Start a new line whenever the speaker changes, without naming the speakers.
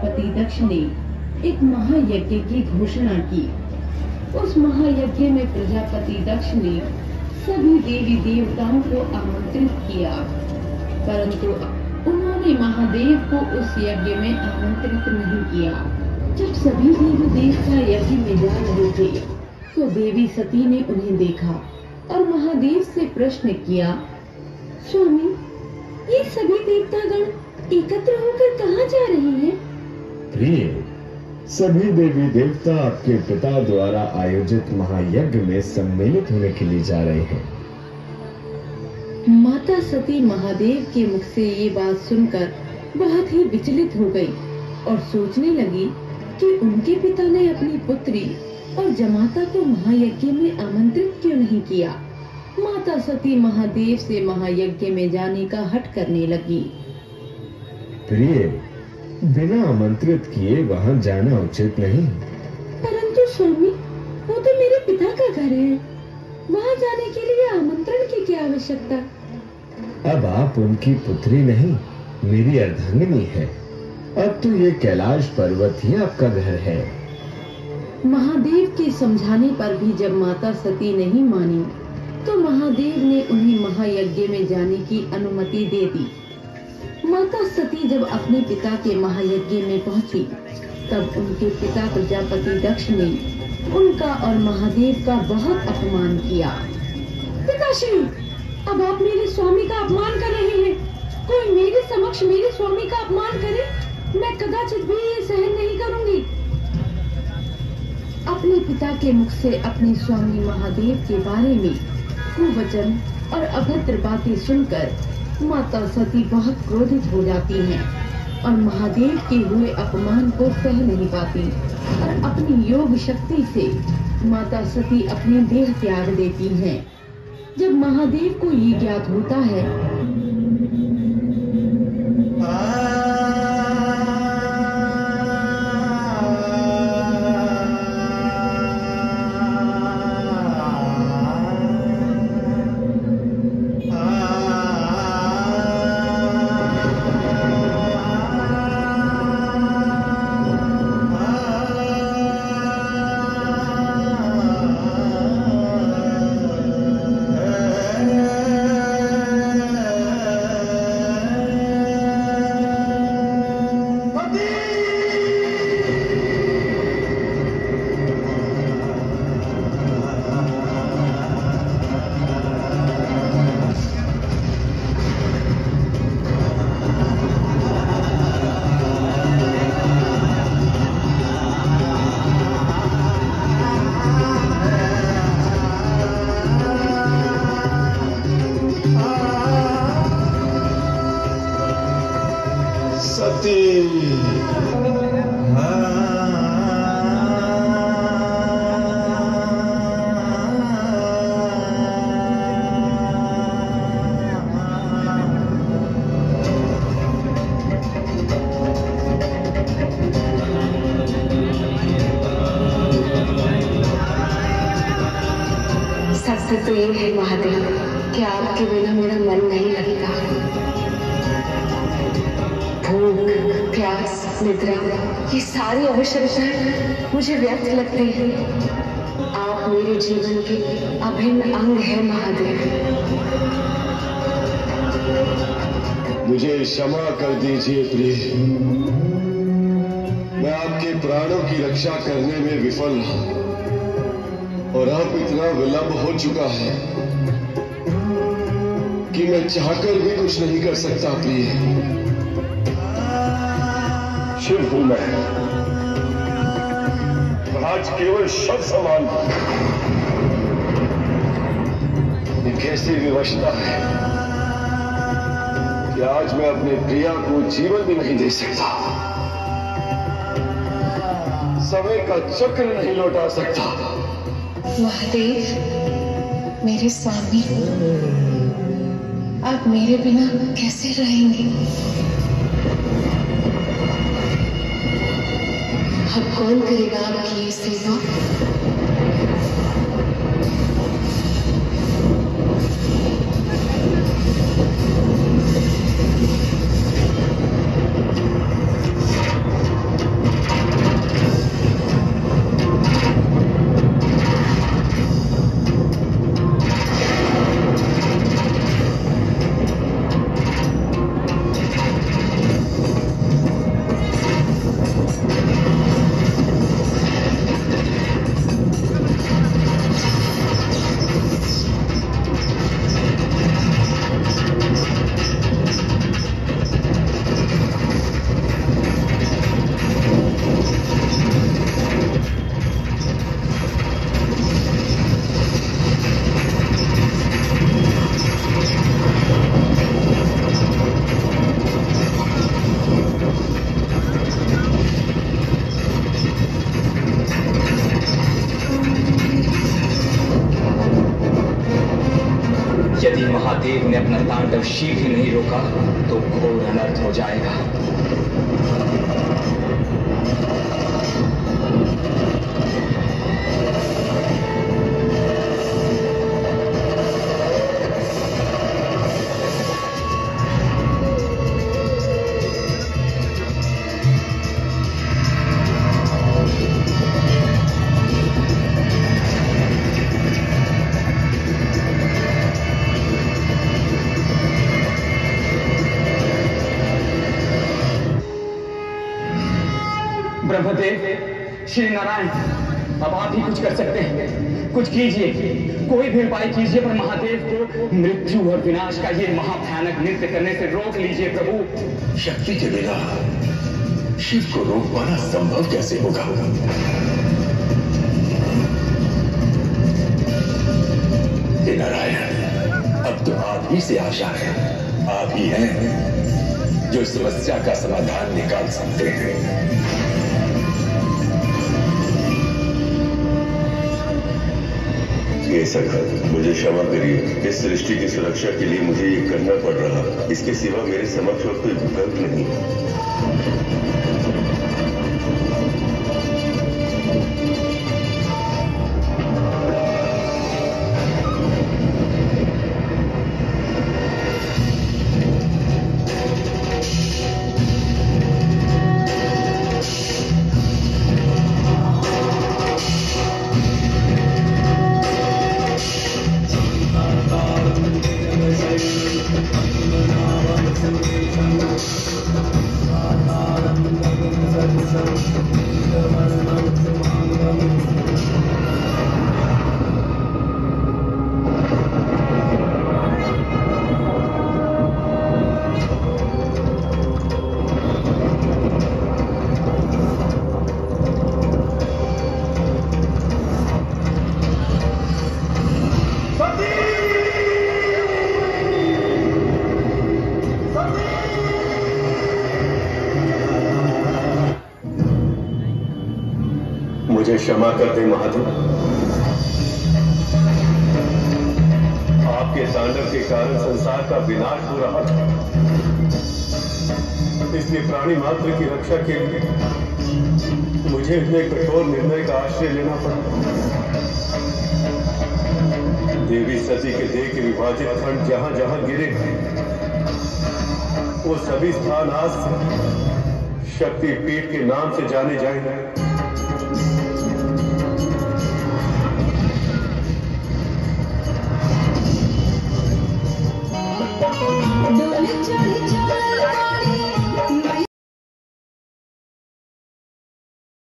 प्रजापति दक्ष ने एक महायज्ञ की घोषणा की। उस महायज्ञ में प्रजापति दक्ष ने सभी देवी देवताओं को आमंत्रित किया, परंतु उन्होंने महादेव को उस यज्ञ में आमंत्रित नहीं किया। जब सभी देवी देवता यज्ञ में जा रहे थे तो देवी सती ने उन्हें देखा और महादेव से प्रश्न किया, स्वामी, ये सभी देवतागण एकत्र होकर कहाँ जा रहे हैं?
प्रिय, सभी देवी देवता आपके पिता द्वारा आयोजित महायज्ञ में सम्मिलित होने के लिए जा रहे हैं।
माता सती महादेव के मुख से ये बात सुनकर बहुत ही विचलित हो गई और सोचने लगी कि उनके पिता ने अपनी पुत्री और जमाता को महायज्ञ में आमंत्रित क्यों नहीं किया। माता सती महादेव से महायज्ञ में जाने का हठ करने लगी।
प्रिय, बिना आमंत्रित किए वहाँ जाना उचित नहीं।
परंतु स्वामी, वो तो मेरे पिता का घर है, वहाँ जाने के लिए आमंत्रण की क्या आवश्यकता?
अब आप उनकी पुत्री नहीं, मेरी अर्धांगिनी है। अब तो ये कैलाश पर्वत ही आपका घर है।
महादेव के समझाने पर भी जब माता सती नहीं मानी तो महादेव ने उन्हें महायज्ञ में जाने की अनुमति दे दी। माता सती जब अपने पिता के महायज्ञ में पहुंची तब उनके पिता प्रजापति दक्ष ने उनका और महादेव का बहुत अपमान किया। पिताश्री, अब आप मेरे स्वामी का अपमान कर रहे हैं। कोई मेरे समक्ष मेरे स्वामी का अपमान करे, मैं कदाचित भी ये सहन नहीं करूंगी। अपने पिता के मुख से अपने स्वामी महादेव के बारे में कुवचन और अभद्र बातें सुनकर माता सती बहुत क्रोधित हो जाती हैं और महादेव के हुए अपमान को सह नहीं पाती और अपनी योग शक्ति से माता सती अपनी देह त्याग देती हैं। जब महादेव को ये ज्ञात होता है
सत्य तो ये है महादेव कि आपके बिना मेरा मन नहीं लगता। भूख, प्यास, निद्रा, ये सारी आवश्यकताएं मुझे व्यर्थ लगती हैं। आप मेरे जीवन के अभिन्न अंग है महादेव।
मुझे क्षमा कर दीजिए प्रिय, मैं आपके प्राणों की रक्षा करने में विफल रहा और अब इतना विलंब हो चुका है कि मैं चाहकर भी कुछ नहीं कर सकता प्रिय। शिव हूं मैं, आज केवल शव समान ये कैसी विवशता है कि आज मैं अपने प्रिया को जीवन भी नहीं दे सकता, समय का चक्र नहीं लौटा सकता।
महादेव, मेरे स्वामी, आप मेरे बिना कैसे रहेंगे? अब कौन करेगा आपकी ये सेवा?
महादेव ने अपना तांडव शीघ्र नहीं रोका तो घोर अनर्थ हो जाएगा। ब्रह्मदेव, श्री नारायण, अब आप ही कुछ कर सकते हैं। कुछ कीजिए, कोई भी उपाय कीजिए, पर महादेव को मृत्यु और विनाश का ये महाभयानक नृत्य करने से रोक लीजिए प्रभु।
शक्ति के बिना शिव को रोक पाना संभव कैसे होगा? हे नारायण, अब तो आप ही से आशा है। आप ही हैं जो समस्या का समाधान निकाल सकते हैं। ये संकट मुझे क्षमा करिए। इस सृष्टि की सुरक्षा के लिए मुझे ये करना पड़ रहा। इसके सिवा मेरे समक्ष और कोई विकल्प नहीं है। मुझे क्षमा कर दे महादेव। आपके तांडव के कारण संसार का विनाश हो रहा था, इसलिए प्राणी मात्र की रक्षा के लिए मुझे इतने कठोर निर्णय का आश्रय लेना पड़ा। देवी सती के देह के विभाजित खंड जहां जहां गिरे वो सभी स्थान आज शक्ति पीठ के नाम से जाने जाएंगे।